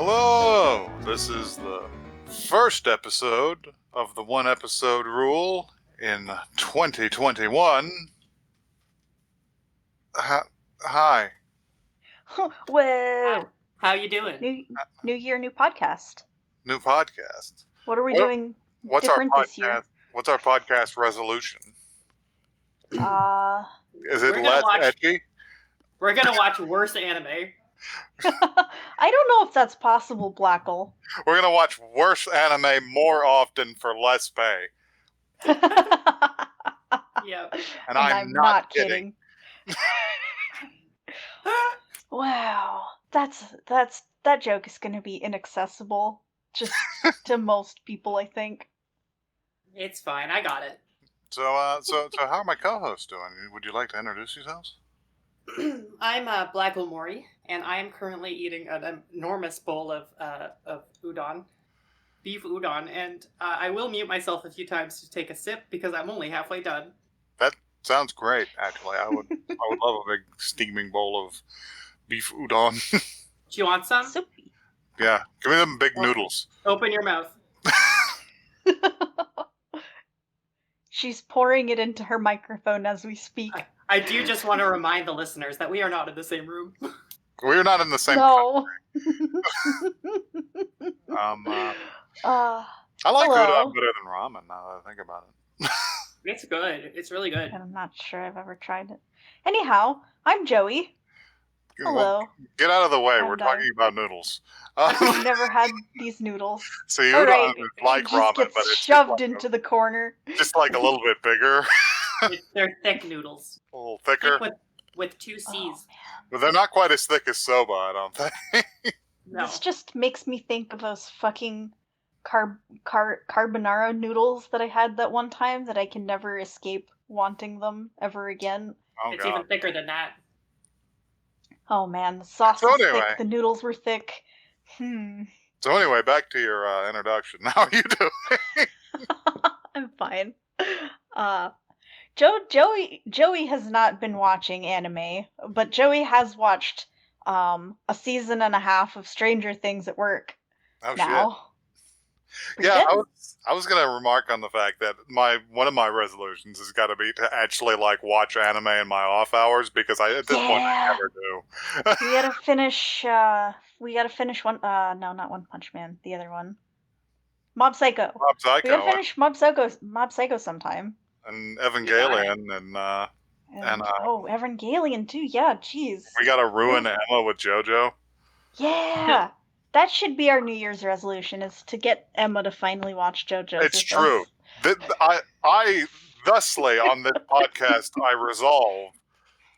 Hello! This is the first episode of the one episode rule in 2021. Hi. Whoa! How you doing? New year, new podcast. New podcast. What are we doing different this year? What's our podcast resolution? Is it less edgy? We're gonna watch worse anime. I don't know if that's possible, Blackle. We're gonna watch worse anime more often for less pay. Yeah. And I'm not kidding. Wow. That joke is gonna be inaccessible just to most people, I think. It's fine, I got it. So how are my co-hosts doing? Would you like to introduce yourselves? I'm Blackle Mori, and I am currently eating an enormous bowl of udon, beef udon, and I will mute myself a few times to take a sip because I'm only halfway done. That sounds great, actually. I would love a big steaming bowl of beef udon. Do you want some? Soupy. Yeah, give me them big noodles. Open your mouth. She's pouring it into her microphone as we speak. I do just want to remind the listeners that we are not in the same room. We're not in the same No. I like udon better than ramen now that I think about it. It's good. It's really good. I'm not sure I've ever tried it. Anyhow, I'm Joey. Hello. Well, get out of the way. I'm We're done. talking about noodles. I've never had these noodles. So udon is like it just ramen, gets but it's shoved into the corner. just like a little bit bigger. They're thick noodles. A little thicker. Thick with two C's. But they're not quite as thick as soba, I don't think. No. This just makes me think of those fucking carbonara noodles that I had that one time that I can never escape wanting them ever again. Oh, It's God. even thicker than that. Oh man, the sauce was thick, the noodles were thick. So anyway, back to your introduction. How are you doing? I'm fine. Joey has not been watching anime, but Joey has watched a season and a half of Stranger Things at work. Oh, now. shit. Yeah, I was gonna remark on the fact that one of my resolutions has got to be to actually like watch anime in my off hours because at this point I never do. We gotta finish. One. No, not One Punch Man. The other one. Mob Psycho. Mob Psycho. We gotta finish Mob Psycho sometime. And Evangelion and Evangelion too. Yeah, jeez. We gotta ruin Emma with JoJo. Yeah. That should be our New Year's resolution, is to get Emma to finally watch JoJo. It's true. I thusly, on this podcast, I resolve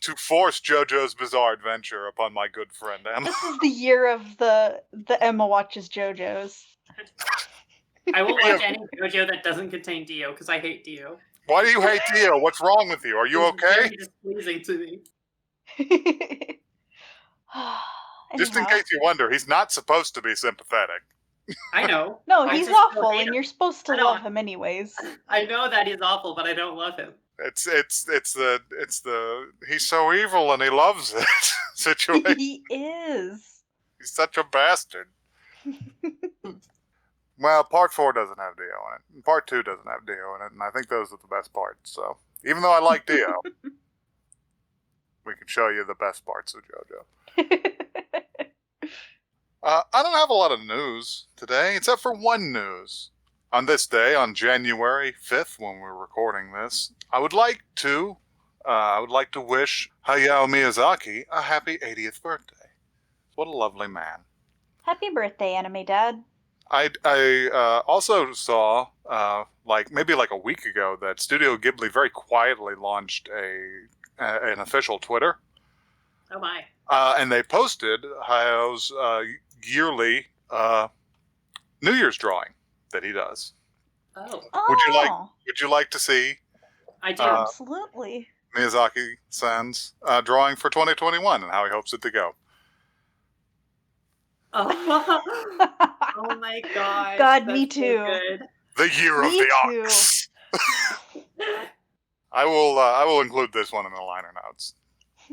to force JoJo's Bizarre Adventure upon my good friend Emma. This is the year of the Emma watches JoJo's. I will watch any JoJo that doesn't contain Dio, because I hate Dio. Why do you hate Dio? What's wrong with you? Are you okay? It's displeasing to me. Just in case you wonder, he's not supposed to be sympathetic. I know. No, he's awful, and you're supposed to love him anyways. I know that he's awful, but I don't love him. It's the he's so evil and he loves it situation. He is. He's such a bastard. Well, part 4 doesn't have Dio in it. And part 2 doesn't have Dio in it, and I think those are the best parts. So even though I like Dio, we can show you the best parts of JoJo. I don't have a lot of news today, except for one news. On this day, on January 5th, when we're recording this, I would like to wish Hayao Miyazaki a happy 80th birthday. What a lovely man. Happy birthday, Anime Dad. I also saw, maybe a week ago, that Studio Ghibli very quietly launched an official Twitter. Oh my. And they posted Hayao's yearly New Year's drawing that he does. Oh. Would you like to see? I do. Absolutely. Miyazaki-san's drawing for 2021 and how he hopes it to go. Oh my god. God, me too. So good. The year of the ox. I will include this one in the liner notes.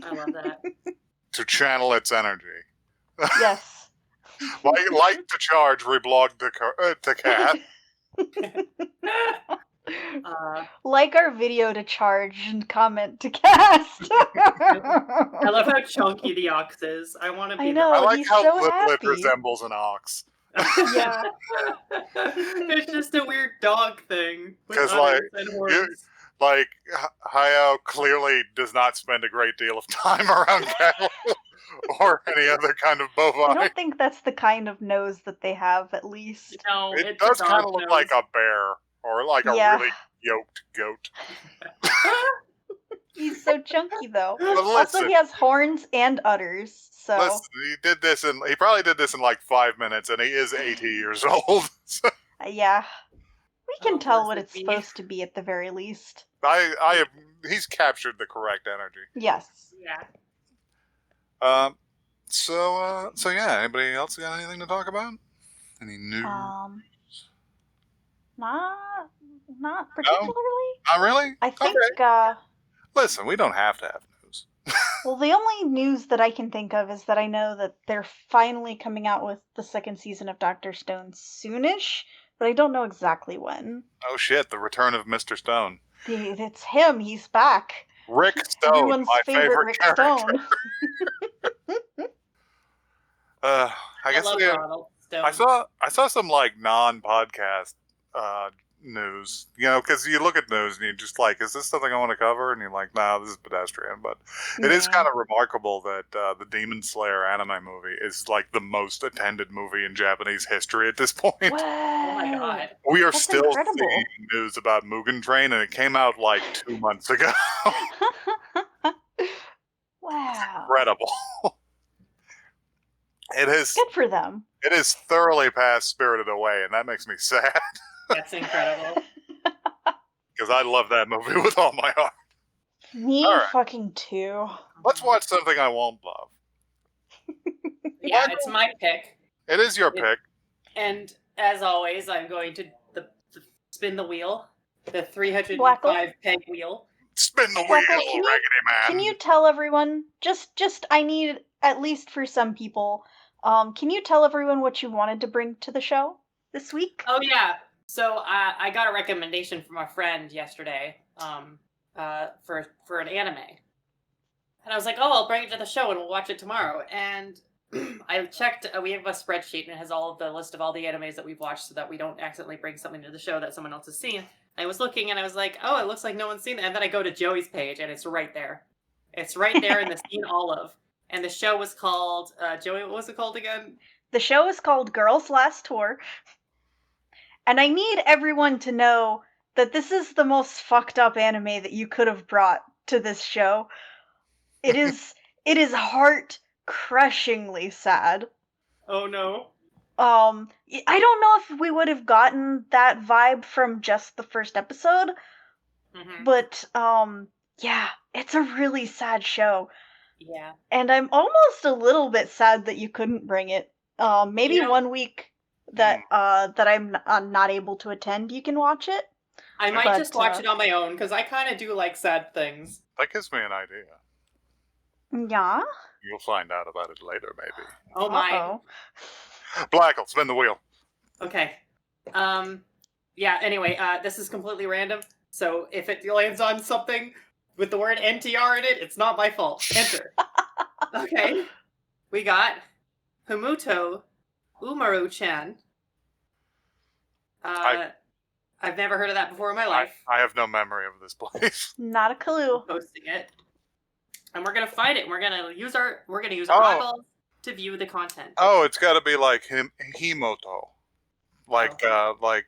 I love that. To channel its energy. Yes. Like to charge, reblog to cat. Like our video to charge and comment to cast. I love how chunky the ox is. I want to be I know. I like he's how so little it happy. resembles an ox. Yeah. It's just a weird dog thing. with 'Cause, udders like, and horns. Like, Hayao clearly does not spend a great deal of time around cattle or any other kind of I bovine. don't think that's the kind of nose that they have, at least. No, It it's a does dog kind of look nose. like a bear or like a Yeah. really yoked goat. He's so chunky, though. But Also, listen, he has horns and udders, so... listen, he probably did this in like 5 minutes, and he is 80 years old. So Yeah. We can Oh, tell what bless it's it be. supposed to be at the very least. he's captured the correct energy. Yes. Yeah. So yeah, anybody else got anything to talk about? Any news? Not particularly. Not really? I think, Okay. Listen, we don't have to have news. well, the only news that I can think of is that I know that they're finally coming out with the second season of Dr. Stone soonish, but I don't know exactly when. Oh shit, the return of Mr. Stone. It's him, he's back. Rick Stone, Everyone's my favorite Rick character. Stone. I guess love Ronald Stone. I saw some like non-podcast news, because you look at news and you're just like, is this something I want to cover? And you're like, nah, this is pedestrian. But it is Yeah. kind of remarkable that the Demon Slayer anime movie is like the most attended movie in Japanese history at this point. Wow. Oh my god. We are That's still incredible. seeing news about Mugen Train, and it came out like 2 months ago. Wow. Incredible. It is Good for them. thoroughly past Spirited Away, and that makes me sad That's incredible. because I love that movie with all my heart. Me All right. fucking too. Let's watch something I won't love. Yeah, it's my pick. It is your It- pick. And as always, I'm going to spin the wheel. The 305 Blackle? peg wheel. Spin the wheel, Blackle, can you- Raggedy Man. Can you tell everyone, just I need, at least for some people, can you tell everyone what you wanted to bring to the show this week? Oh yeah. So I got a recommendation from a friend yesterday for an anime. And I was like, oh, I'll bring it to the show and we'll watch it tomorrow. And I checked, we have a spreadsheet and it has all of the list of all the animes that we've watched so that we don't accidentally bring something to the show that someone else has seen. I was looking and I was like, oh, it looks like no one's seen it. And then I go to Joey's page and it's right there. It's right there in the scene olive. And the show was called, Joey, what was it called again? The show is called Girls Last Tour. And I need everyone to know that this is the most fucked up anime that you could have brought to this show. It is heart crushingly sad. Oh no. I don't know if we would have gotten that vibe from just the first episode, Mm-hmm. but yeah, it's a really sad show. Yeah. And I'm almost a little bit sad that you couldn't bring it. Maybe You know- one week that I'm not able to attend, you can watch it. I might But, just watch it on my own because I kind of do like sad things. That gives me an idea. Yeah. You'll find out about it later, maybe. Oh my. Uh-oh. Blackle, spin the wheel. Okay. Yeah, anyway, this is completely random. So if it lands on something with the word NTR in it, it's not my fault. Enter. Okay. We got Himouto, Umaru-chan. I've never heard of that before in my life. I have no memory of this place. Not a clue. Posting it. And we're gonna find it. We're gonna use our Oh. eyeballs to view the content. Oh, it's got to be like Himouto. Like I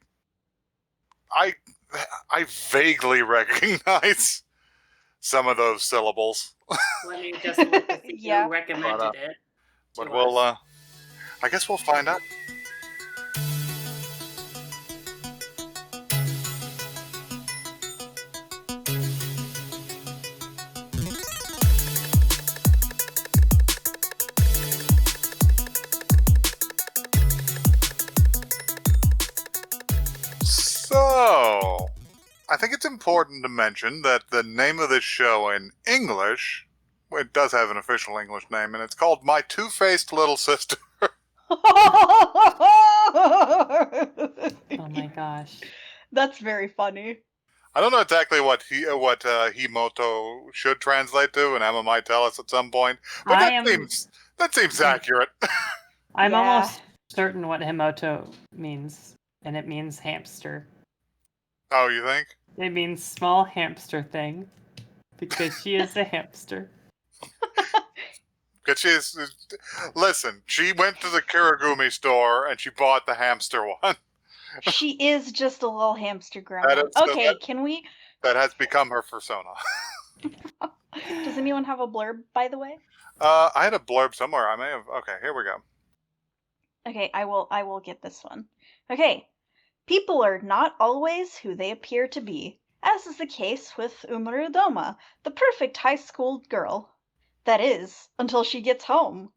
vaguely recognize some of those syllables, Let me just look to see Yeah. who recommended it. but to we'll us. I guess we'll find out. So, I think it's important to mention that the name of this show in English, it does have an official English name, and it's called My Two-Faced Little Sister. Oh my gosh. That's very funny. I don't know exactly what Himouto should translate to, and Emma might tell us at some point. But that seems accurate. I'm Yeah. almost certain what Himouto means, and it means hamster. Oh, you think? It means small hamster thing, because she is a hamster. Because listen, she went to the Kirigumi store and she bought the hamster one. She is just a little hamster grandma. Okay, can we... That has become her persona. Does anyone have a blurb, by the way? I had a blurb somewhere. I may have. Okay, here we go. Okay, I will get this one. Okay. People are not always who they appear to be, as is the case with Umaru-doma, the perfect high school girl. That is, until she gets home.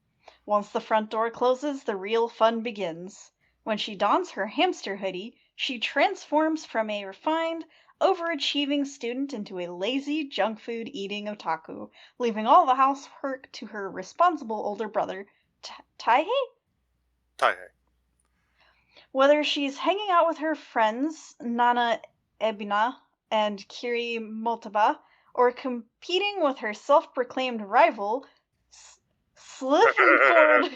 Once the front door closes, the real fun begins. When she dons her hamster hoodie, she transforms from a refined, overachieving student into a lazy, junk food eating otaku, leaving all the housework to her responsible older brother, Taihei? Taihei. Whether she's hanging out with her friends, Nana Ebina and Kiri Motaba, or competing with her self-proclaimed rival, Sliffenford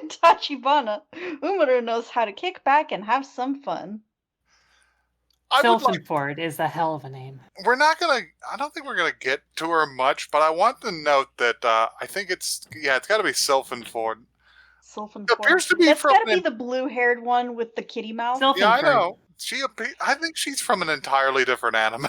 Tachibana, Umaru knows how to kick back and have some fun. Sylphenford is a hell of a name. I don't think we're gonna get to her much, but I want to note that I think it's got to be Sylphenford. Sylphenford. Appears to be That's got to be the blue-haired one with the kitty mouth. Sylphenford. Yeah, I know. I think she's from an entirely different anime.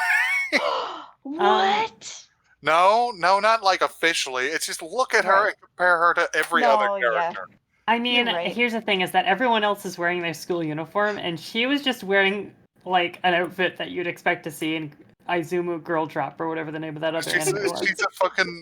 What? No, not like officially. It's just look at her and compare her to every other character. Yeah. I mean, here's the thing: is that everyone else is wearing their school uniform, and she was just wearing like an outfit that you'd expect to see in Izumu Girl Drop or whatever the name of that other anime was.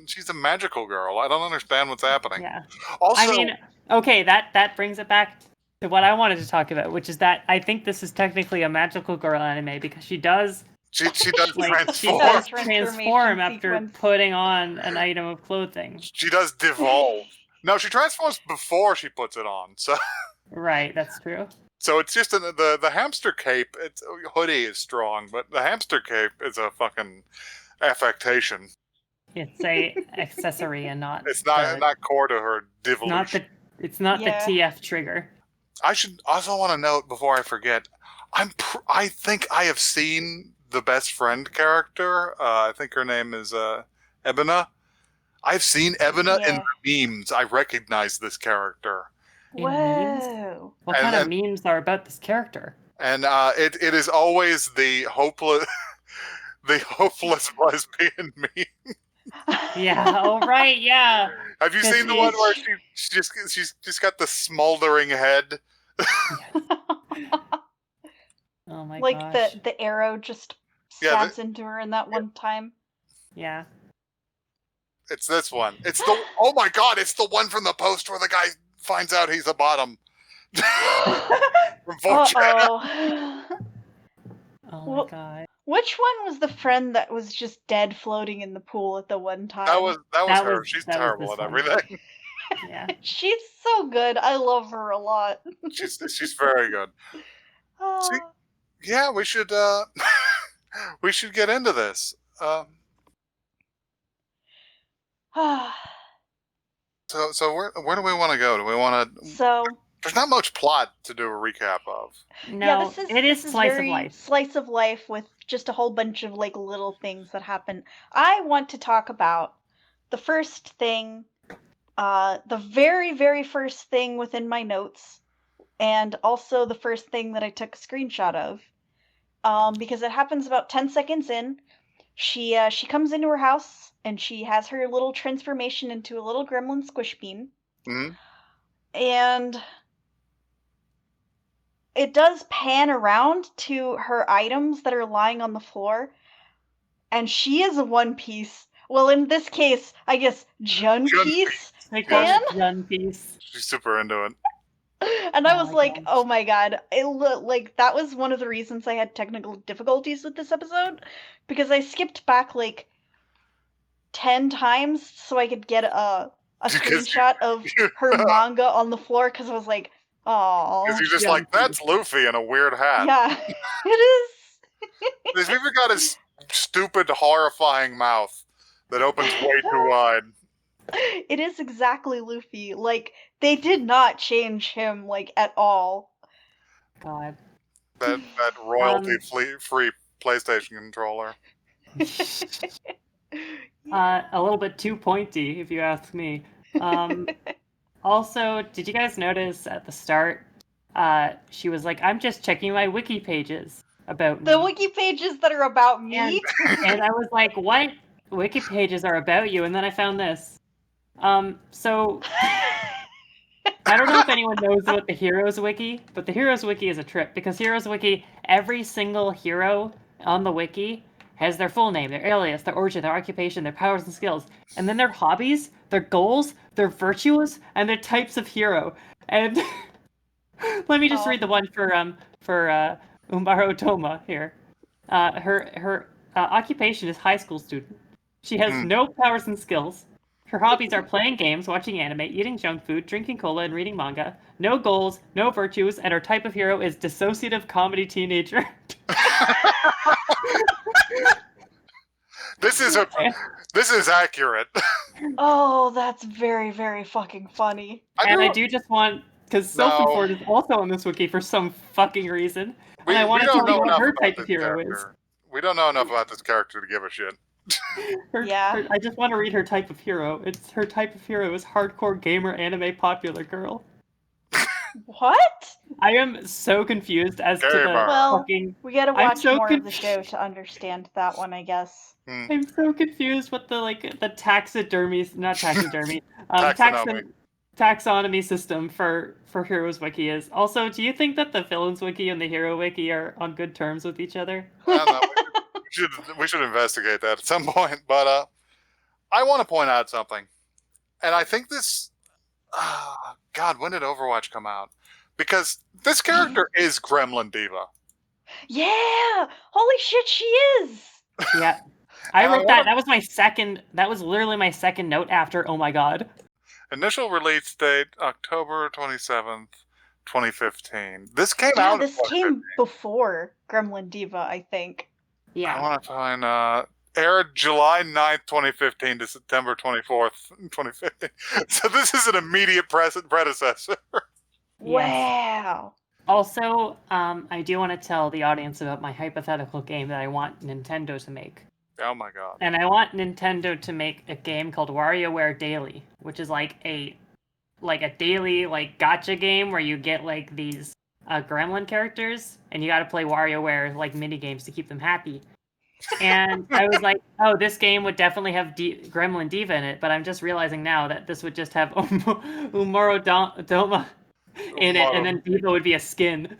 She's a magical girl. I don't understand what's happening. Yeah. Also, I mean, okay, that brings it back to what I wanted to talk about, which is that I think this is technically a magical girl anime because she does. She does transform. She does transform after putting on an item of clothing. She does devolve. No, she transforms before she puts it on. So. Right, that's true. So it's just the hamster cape. Hoodie is strong, but the hamster cape is a fucking affectation. It's a accessory and not. It's not core to her devolution. It's not the TF trigger. I should also want to note before I forget. I think I have seen the best friend character. I think her name is Ebina. I've seen Ebina in the memes. I recognize this character. Whoa! What kind of memes are about this character? And it is always the hopeless lesbian meme. Yeah. Oh right. Yeah. Have you seen the one where she's just got the smoldering head? Oh my gosh. Like the arrow just stabs into her in that one time. Yeah. It's this one. Oh my god, it's the one from the post where the guy finds out he's a bottom. From oh my god. Which one was the friend that was just dead floating in the pool at the one time? That was her. She's terrible at everything. Yeah. She's so good. I love her a lot. She's very good. Yeah, we should we should get into this. So where do we want to go? Do we want to? So there's not much plot to do a recap of. No, it is slice of life. Slice of life with just a whole bunch of like little things that happen. I want to talk about the first thing, the very, very first thing within my notes, and also the first thing that I took a screenshot of, because it happens about 10 seconds in. She comes into her house and she has her little transformation into a little gremlin squish bean. Mm-hmm. And it does pan around to her items that are lying on the floor. And she is a One Piece. Well, in this case, I guess Jun Piece fan. Jun Piece. She's super into it. And I was like, oh my god. That was one of the reasons I had technical difficulties with this episode. Because I skipped back 10 times so I could get a a Because screenshot of her manga on the floor because I was like, oh. Because you're just Yeah. like, that's Luffy in a weird hat. Yeah, it is. He's even got his stupid, horrifying mouth that opens way too wide. It is exactly Luffy. Like, they did not change him, like, at all. God. That royalty-free PlayStation controller. A little bit too pointy, if you ask me. Also, did you guys notice at the start, she was like, I'm just checking my wiki pages about me. The wiki pages that are about me? And I was like, what wiki pages are about you? And then I found this. So I don't know if anyone knows about the Heroes Wiki, but the Heroes Wiki is a trip because Heroes Wiki, every single hero on the wiki has their full name, their alias, their origin, their occupation, their powers and skills, and then their hobbies, their goals, their virtues, and their types of hero. And let me just read the one for Umaru Toma here. Her occupation is high school student. She has no powers and skills. Her hobbies are playing games, watching anime, eating junk food, drinking cola, and reading manga. No goals, no virtues, and her type of hero is dissociative comedy teenager. This is accurate. Oh, that's very, very fucking funny. I do just want, because self-report is also on this wiki for some fucking reason, and I want to tell you what her type of hero is. We don't know enough about this character to give a shit. I just want to read her type of hero. Her type of hero is hardcore gamer anime popular girl. What? I am so confused as to the fucking. We gotta watch more of the show to understand that one, I guess. I'm so confused with the taxidermy, not taxidermy, taxonomy system for Heroes Wiki is. Also, do you think that the Villains Wiki and the Hero Wiki are on good terms with each other? I don't know. We should investigate that at some point. But I want to point out something, and I think this. God, when did Overwatch come out? Because this character is Gremlin Diva. Yeah! Holy shit, she is! Yeah. I wrote that. That was my second. That was literally my second note after. Oh my god. Initial release date October 27th, 2015. This came out. This came before Gremlin Diva, I think. Yeah. I want to find. Aired July 9th, 2015 to September 24th, 2015. So this is an immediate predecessor. Wow. Also, I do want to tell the audience about my hypothetical game that I want Nintendo to make. Oh my god. And I want Nintendo to make a game called WarioWare Daily, which is like a daily gacha game where you get these gremlin characters and you got to play WarioWare mini games to keep them happy. And I was like, oh, this game would definitely have Gremlin Diva in it, but I'm just realizing now that this would just have Umaru-doma in it, and then Diva would be a skin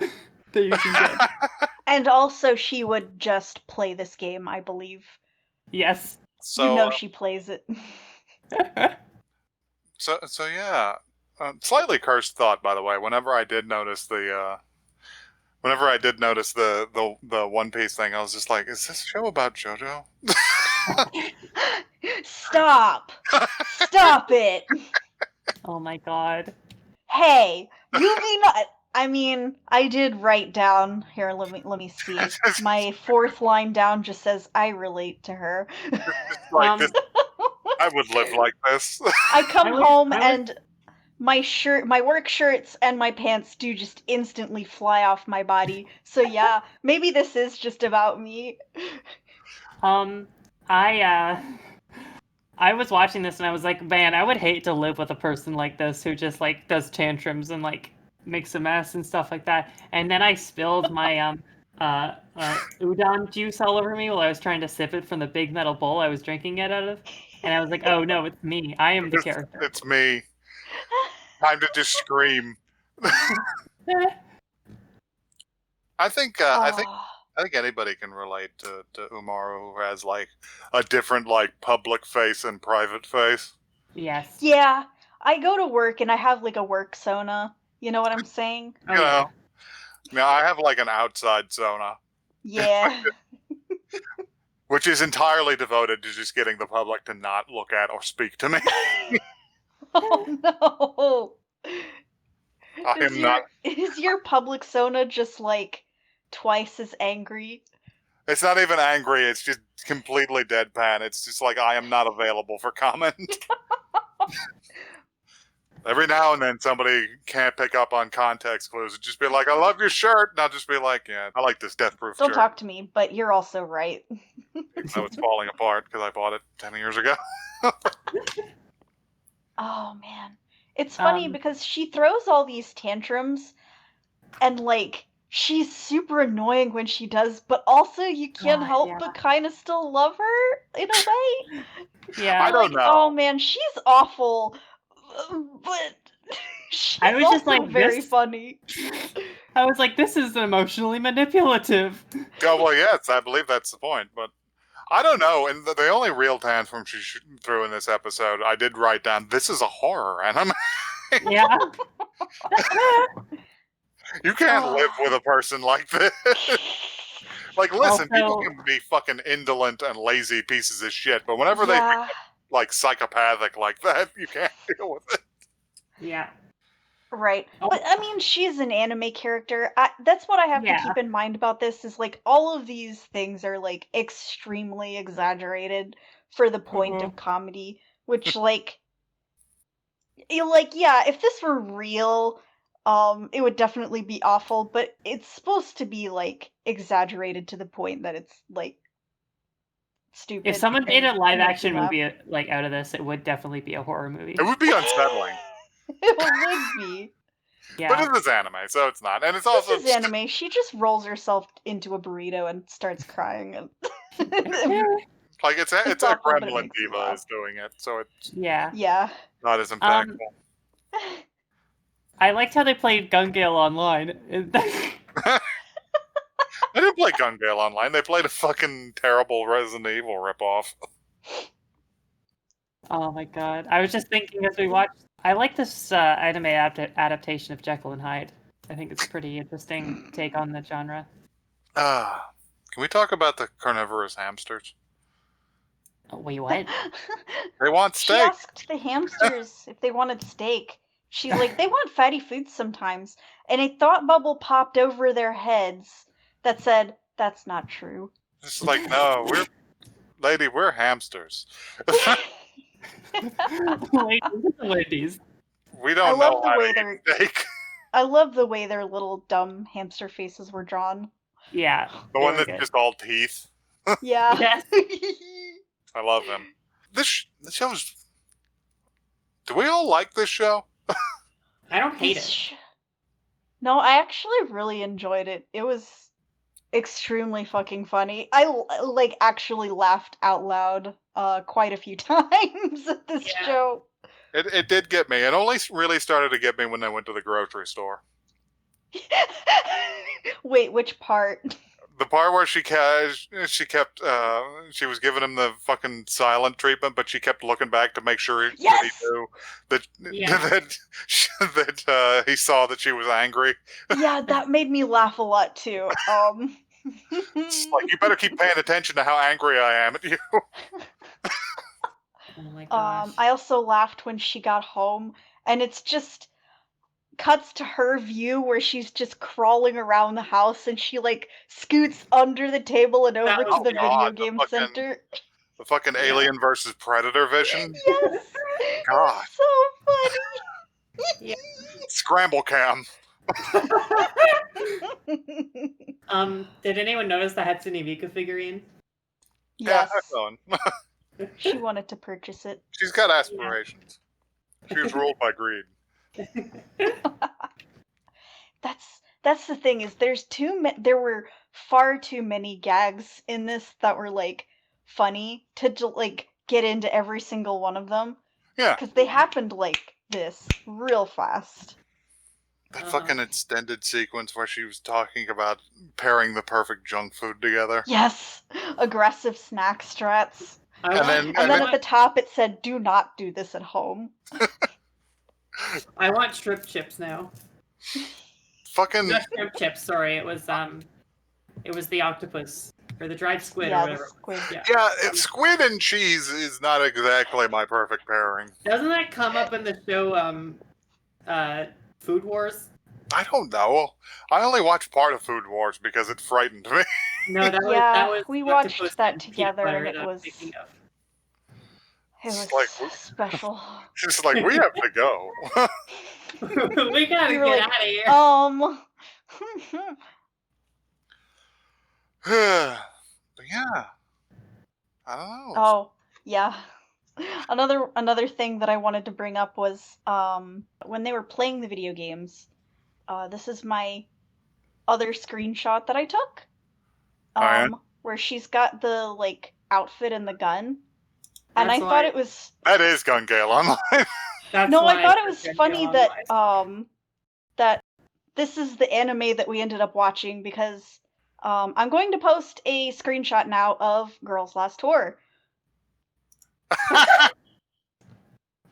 that you can get. And also, she would just play this game, I believe. Yes. So, she plays it. so yeah. Slightly cursed thought, by the way. Whenever I did notice the One Piece thing, I was just like, is this show about JoJo? Stop! Stop it! Oh my god. Hey, you mean I mean, I did write down here. Let me see. My fourth line down just says, "I relate to her." I would live like this. I come home and my work shirts and my pants do just instantly fly off my body. So yeah, maybe this is just about me. I was watching this and I was like, man, I would hate to live with a person like this who just does tantrums and makes a mess and stuff like that. And then I spilled my udon juice all over me while I was trying to sip it from the big metal bowl I was drinking it out of. And I was like, oh no, it's me. I am the character. It's me. Time to just scream. I think anybody can relate to Umaru, who has a different public face and private face. Yes. Yeah, I go to work and I have a work Sona. You know what I'm saying? You know. Now I have an outside Sona. Yeah. Which is entirely devoted to just getting the public to not look at or speak to me. Oh no! I am not. Is your public sona just like twice as angry? It's not even angry. It's just completely deadpan. It's just like I am not available for comment. Every now and then somebody can't pick up on context clues. It'd just be like, I love your shirt. And I'll just be like, yeah, I like this death-proof Don't shirt. talk to me, but you're also right. Even though it's falling apart because I bought it 10 years ago. Oh man. It's funny because she throws all these tantrums and like she's super annoying when she does, but also you can't help but kind of still love her in a way. Yeah. I don't Like, know. oh man, she's awful, but she's I was also just like, very this- funny. I was like, this is emotionally manipulative. Oh, well, yes, I believe that's the point, but I don't know. And the only real tantrum she threw in this episode, I did write down, this is a horror anime. Yeah. You can't live with a person like this. Like, listen, people Also- can be fucking indolent and lazy pieces of shit, but whenever they Yeah. like psychopathic like that, you can't deal with it. Yeah. Right. Oh. But I mean, she's an anime character. That's what I have to keep in mind about this is like all of these things are like extremely exaggerated for the point of comedy, which like yeah, if this were real, it would definitely be awful, but it's supposed to be like exaggerated to the point that it's like stupid. If someone made a and live makes you action laugh. movie like out of this, it would definitely be a horror movie. It would be unsettling. It would be. Yeah. But it is anime, so it's not. And it's This also is anime. She just rolls herself into a burrito and starts crying. And like it's a awful, but it gremlin makes you diva laugh. is doing it, so it's Yeah. Yeah. not as impactful. I liked how they played Gun Gale online. They didn't play Gun Gale Online. They played a fucking terrible Resident Evil ripoff. Oh my god. I was just thinking as we watched. I like this anime adaptation of Jekyll and Hyde. I think it's a pretty interesting take on the genre. Can we talk about the carnivorous hamsters? Oh, wait, what? They want She steak. asked the hamsters if they wanted steak. She's like, they want fatty foods sometimes. And a thought bubble popped over their heads that said, that's not true. Just like, no, we're hamsters. Ladies. We I don't love know the how way to eat steak. I love the way their little dumb hamster faces were drawn. Yeah. The one very that's good. just all teeth. Yeah. Yes. I love him. This show's... Do we all like this show? I don't hate it. No, I actually really enjoyed it. It was extremely fucking funny. I like actually laughed out loud quite a few times at this show. It did get me. It only really started to get me when I went to the grocery store. Wait, which part? The part where she was giving him the fucking silent treatment, but she kept looking back to make sure that he knew that that he saw that she was angry. Yeah, that made me laugh a lot too. It's like, you better keep paying attention to how angry I am at you. Oh my gosh. I also laughed when she got home, and it's just cuts to her view where she's just crawling around the house, and she like scoots under the table and over to the video game center. The fucking Alien versus Predator vision. Yes, God, it's so funny. Scramble cam. Did anyone notice the Hatsune Miku figurine? Yeah, Yes, iPhone. she wanted to purchase it. She's got aspirations. She was ruled by greed. That's the thing is there were far too many gags in this that were like funny to like get into every single one of them. Yeah, Because they happened like this real fast. that fucking extended sequence where she was talking about pairing the perfect junk food together. Yes, aggressive snack strats. And then at the top it said, "Do not do this at home." I want shrimp chips now. fucking Not shrimp chips, sorry. It was the octopus. or the dried squid, Yeah, or the whatever. squid. Yeah. Yeah, squid and cheese is not exactly my perfect pairing. Doesn't that come up in the show Food Wars? I don't know. I only watched part of Food Wars because it frightened me. No, that Yeah, was we octopus watched that and peanut together, butter and it that I'm was thinking of. It's like special. it's like we have to go. We gotta We were get like, out of here. But yeah, I don't know. Oh, yeah. Another thing that I wanted to bring up was when they were playing the video games. This is my other screenshot that I took. Oh, yeah? Where she's got the like outfit and the gun. And That's I why- thought it was That is Gun Gale Online. That's No, why I thought it said was Gun funny Gale that Online. that this is the anime that we ended up watching because I'm going to post a screenshot now of Girls Last Tour.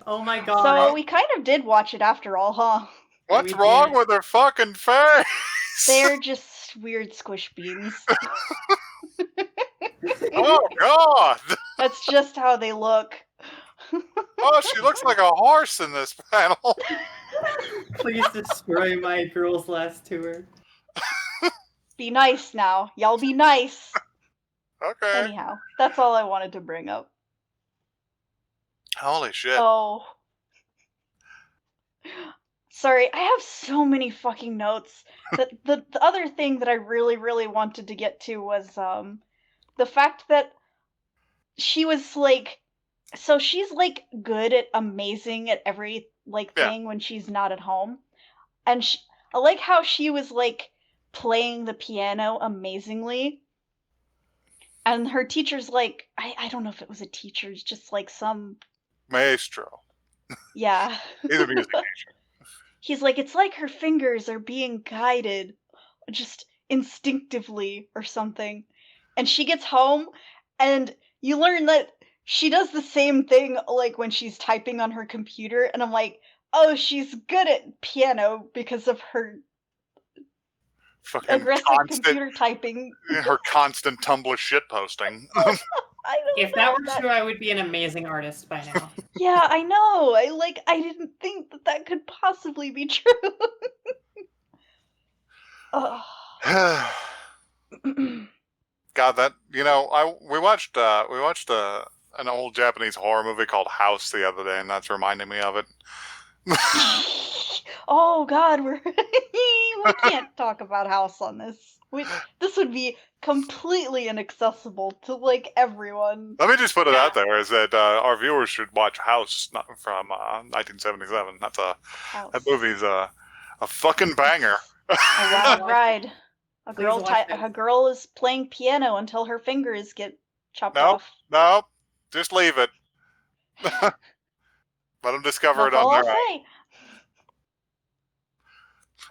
Oh my god. So we kind of did watch it after all, huh? What's We wrong did. with her fucking face? They're just weird squish beans. Oh god! That's just how they look. Oh, she looks like a horse in this panel. Please destroy my Girls Last Tour. Be nice now. Y'all be nice. Okay. Anyhow, that's all I wanted to bring up. Holy shit. Oh. Sorry, I have so many fucking notes. The other thing that I really, really wanted to get to was the fact that she was like, so she's like good at amazing at every like Yeah. thing when she's not at home. And I like how she was like playing the piano amazingly. And her teacher's like, I don't know if it was a teacher, it's just like some, Maestro. yeah. He's a music teacher. He's like, it's like her fingers are being guided just instinctively or something. And she gets home and you learn that she does the same thing like when she's typing on her computer. And I'm like, oh, she's good at piano because of her Fucking aggressive constant, computer typing. her constant Tumblr shit posting. I don't If know that were true, I would be an amazing artist by now. Yeah, I know. I didn't think that that could possibly be true. Ugh. God, that we watched an old Japanese horror movie called House the other day, and that's reminding me of it. Oh God, we can't talk about House on this. This would be completely inaccessible to like everyone. Let me just put it Yeah. out there: is that our viewers should watch House from 1977. That House. movie's a fucking banger. A wild ride. Please watch it. A girl is playing piano until her fingers get chopped Nope. off. Nope, just leave it. Let them discover That's it on all I'll their own. say.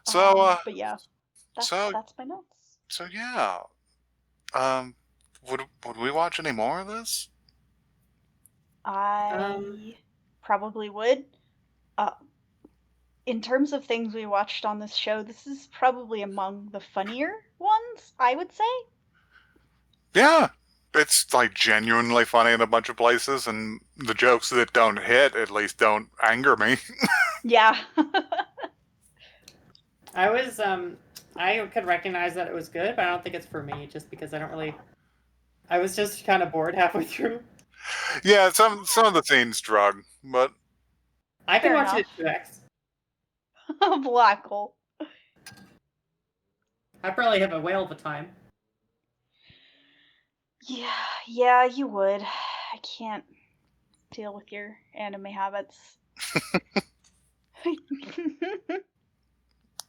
So, but yeah, that's my notes. So yeah, would we watch any more of this? I probably would. In terms of things we watched on this show, this is probably among the funnier ones, I would say. Yeah, it's like genuinely funny in a bunch of places, and the jokes that don't hit at least don't anger me. Yeah. I could recognize that it was good, but I don't think it's for me, just because I was just kind of bored halfway through. Yeah, some of the scenes drug, but I can Fair watch it at 2x. Black hole. I probably have a whale of a time. Yeah, you would. I can't deal with your anime habits.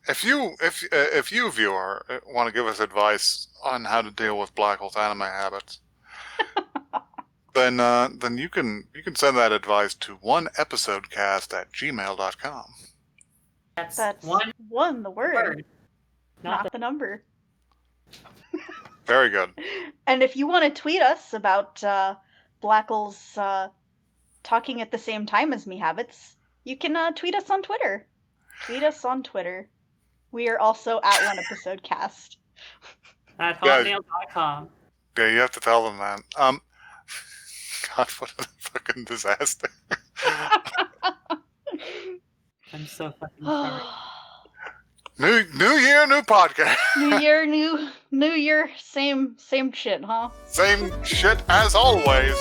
if you viewer want to give us advice on how to deal with Black Hole's anime habits, then you can send that advice to oneepisodecast@gmail.com. That's one the word, not the number. Very good. And if you want to tweet us about Blackle's talking at the same time as me habits, you can tweet us on Twitter. Tweet us on Twitter. We are also at One Episode Cast. at hotmail.com. Yeah, you have to tell them that. God, what a fucking disaster. I'm so fucking sorry. New year, new podcast. New year, same shit, huh? Same shit as always.